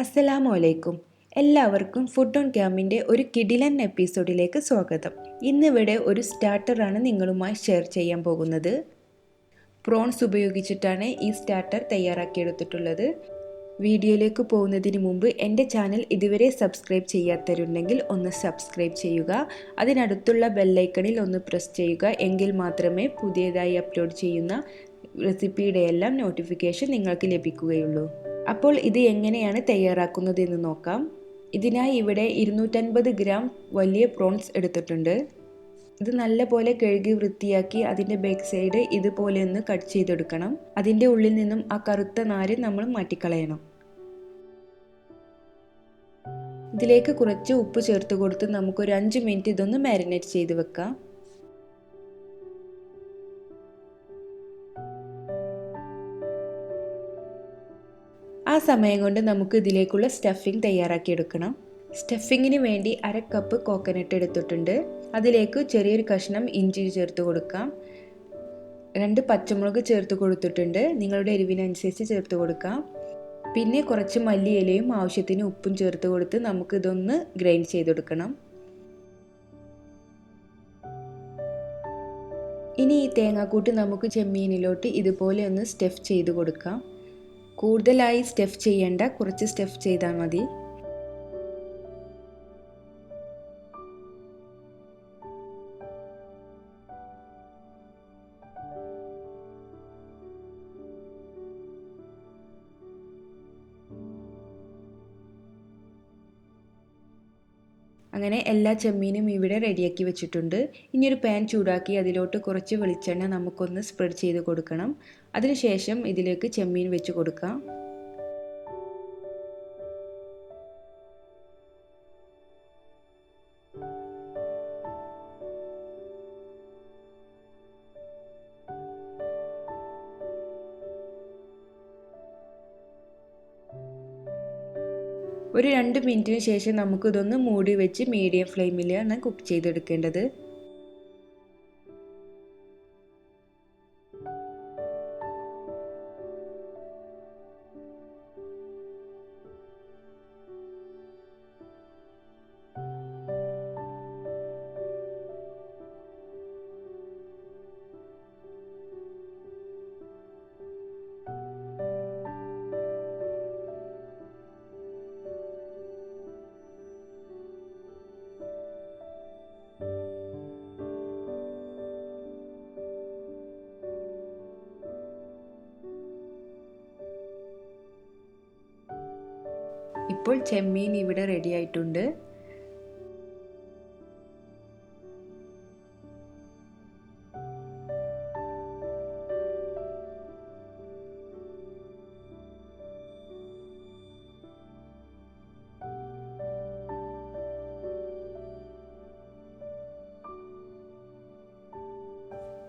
അസ്സലാമു അലൈക്കും. എല്ലാവർക്കും ഫുഡ് ഓൺ ക്യാമിൻ്റെ ഒരു കിടിലൻ എപ്പിസോഡിലേക്ക് സ്വാഗതം. ഇന്നിവിടെ ഒരു സ്റ്റാർട്ടറാണ് നിങ്ങളുമായി ഷെയർ ചെയ്യാൻ പോകുന്നത്. പ്രോൺസ് ഉപയോഗിച്ചിട്ടാണ് ഈ സ്റ്റാർട്ടർ തയ്യാറാക്കിയെടുത്തിട്ടുള്ളത്. വീഡിയോയിലേക്ക് പോകുന്നതിന് മുമ്പ് എൻ്റെ ചാനൽ ഇതുവരെ സബ്സ്ക്രൈബ് ചെയ്യാത്തവരുണ്ടെങ്കിൽ ഒന്ന് സബ്സ്ക്രൈബ് ചെയ്യുക. അതിനടുത്തുള്ള ബെല്ലൈക്കണിൽ ഒന്ന് പ്രസ് ചെയ്യുക. എങ്കിൽ മാത്രമേ പുതിയതായി അപ്ലോഡ് ചെയ്യുന്ന റെസിപ്പിയുടെ എല്ലാം നോട്ടിഫിക്കേഷൻ നിങ്ങൾക്ക് ലഭിക്കുകയുള്ളൂ. അപ്പോൾ ഇത് എങ്ങനെയാണ് തയ്യാറാക്കുന്നതെന്ന് നോക്കാം. ഇതിനായി ഇവിടെ 250 ഗ്രാം വലിയ പ്രോൺസ് എടുത്തിട്ടുണ്ട്. ഇത് നല്ലപോലെ കഴുകി വൃത്തിയാക്കി അതിൻ്റെ ബാക്ക് സൈഡ് ഇതുപോലെ ഒന്ന് കട്ട് ചെയ്തെടുക്കണം. അതിൻ്റെ ഉള്ളിൽ നിന്നും ആ കറുത്ത നാര് നമ്മൾ മാറ്റിക്കളയണം. ഇതിലേക്ക് കുറച്ച് ഉപ്പ് ചേർത്ത് കൊടുത്ത് നമുക്കൊരു 5 മിനിറ്റ് ഇതൊന്ന് മാരിനേറ്റ് ചെയ്ത് വെക്കാം. ആ സമയം കൊണ്ട് നമുക്ക് ഇതിലേക്കുള്ള സ്റ്റഫിംഗ് തയ്യാറാക്കിയെടുക്കണം. സ്റ്റഫിങ്ങിന് വേണ്ടി 1/2 കപ്പ് കോക്കനട്ട് എടുത്തിട്ടുണ്ട്. അതിലേക്ക് ചെറിയൊരു കഷ്ണം ഇഞ്ചി ചേർത്ത് കൊടുക്കാം. 2 പച്ചമുളക് ചേർത്ത് കൊടുത്തിട്ടുണ്ട്. നിങ്ങളുടെ എരിവിനനുസരിച്ച് ചേർത്ത് കൊടുക്കാം. പിന്നെ കുറച്ച് മല്ലിയിലയും ആവശ്യത്തിന് ഉപ്പും ചേർത്ത് കൊടുത്ത് നമുക്കിതൊന്ന് ഗ്രൈൻഡ് ചെയ്തെടുക്കണം. ഇനി ഈ തേങ്ങാക്കൂട്ട് നമുക്ക് ചെമ്മീനിലോട്ട് ഇതുപോലെ ഒന്ന് സ്റ്റഫ് ചെയ്ത് കൊടുക്കാം. കൂടുതലായി സ്റ്റഫ് ചെയ്യേണ്ട, കുറച്ച് സ്റ്റഫ് ചെയ്താൽ മതി. അങ്ങനെ എല്ലാ ചെമ്മീനും ഇവിടെ റെഡിയാക്കി വെച്ചിട്ടുണ്ട്. ഇനി ഒരു പാൻ ചൂടാക്കി അതിലോട്ട് കുറച്ച് വെളിച്ചെണ്ണ നമുക്കൊന്ന് സ്പ്രെഡ് ചെയ്ത് കൊടുക്കണം. അതിനുശേഷം ഇതിലേക്ക് ചെമ്മീൻ വെച്ച് കൊടുക്കാം. ഒരു 2 മിനിറ്റിന് ശേഷം നമുക്കിതൊന്ന് മൂടി വെച്ച് മീഡിയം ഫ്ലെയിമിലാണ് കുക്ക് ചെയ്തെടുക്കേണ്ടത്. ഇപ്പോൾ ചെമ്മീൻ ഇവിടെ റെഡി ആയിട്ടുണ്ട്.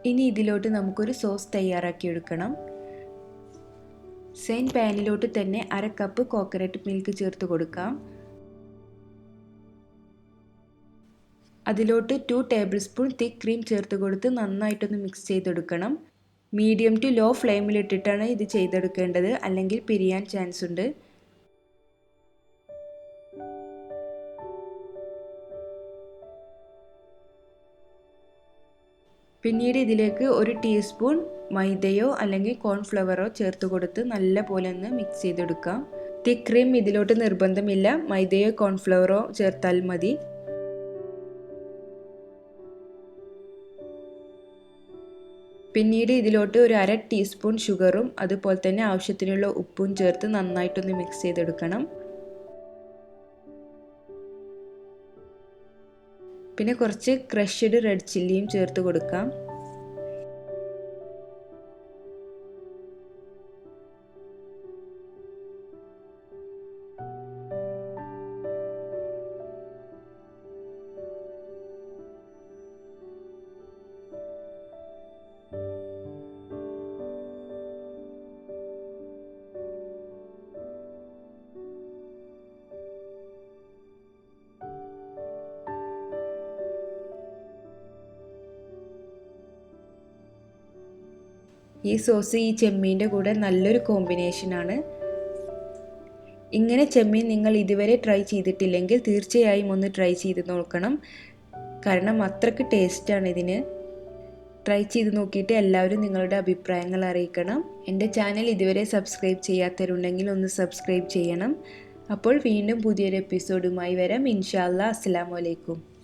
ഇനി ഇതിലോട്ട് നമുക്കൊരു സോസ് തയ്യാറാക്കിയെടുക്കണം. സെയിം പാനിലോട്ട് തന്നെ 1/2 കപ്പ് കോക്കനട്ട് മിൽക്ക് ചേർത്ത് കൊടുക്കാം. അതിലോട്ട് 2 ടേബിൾ സ്പൂൺ തിക്ക് ക്രീം ചേർത്ത് കൊടുത്ത് നന്നായിട്ടൊന്ന് മിക്സ് ചെയ്തെടുക്കണം. മീഡിയം ടു ലോ ഫ്ലെയിമിലിട്ടിട്ടാണ് ഇത് ചെയ്തെടുക്കേണ്ടത്, അല്ലെങ്കിൽ പിരിയാൻ ചാൻസ് ഉണ്ട്. പിന്നീട് ഇതിലേക്ക് 1 ടീസ്പൂൺ മൈദയോ അല്ലെങ്കിൽ കോൺഫ്ലവറോ ചേർത്ത് കൊടുത്ത് നല്ല പോലെ ഒന്ന് മിക്സ് ചെയ്തെടുക്കാം. തിക്ക് ക്രീം ഇതിലോട്ട് നിർബന്ധമില്ല, മൈദയോ കോൺഫ്ലവറോ ചേർത്താൽ മതി. പിന്നീട് ഇതിലോട്ട് ഒരു 1/2 ടീസ്പൂൺ ഷുഗറും അതുപോലെ തന്നെ ആവശ്യത്തിനുള്ള ഉപ്പും ചേർത്ത് നന്നായിട്ടൊന്ന് മിക്സ് ചെയ്തെടുക്കണം. പിന്നെ കുറച്ച് ക്രഷ്ഡ് റെഡ് ചില്ലിയും ചേർത്ത് കൊടുക്കാം. ഈ സോസ് ഈ ചെമ്മീൻ്റെ കൂടെ നല്ലൊരു കോമ്പിനേഷനാണ്. ഇങ്ങനെ ചെമ്മീൻ നിങ്ങൾ ഇതുവരെ ട്രൈ ചെയ്തിട്ടില്ലെങ്കിൽ തീർച്ചയായും ഒന്ന് ട്രൈ ചെയ്ത് നോക്കണം. കാരണം അത്രയ്ക്ക് ടേസ്റ്റാണ് ഇതിന്. ട്രൈ ചെയ്ത് നോക്കിയിട്ട് എല്ലാവരും നിങ്ങളുടെ അഭിപ്രായങ്ങൾ അറിയിക്കണം. എൻ്റെ ചാനൽ ഇതുവരെ സബ്സ്ക്രൈബ് ചെയ്യാത്തവരുണ്ടെങ്കിൽ ഒന്ന് സബ്സ്ക്രൈബ് ചെയ്യണം. അപ്പോൾ വീണ്ടും പുതിയൊരു എപ്പിസോഡുമായി വരാം. ഇൻഷാ അല്ലാ. അസ്സലാമു അലൈക്കും.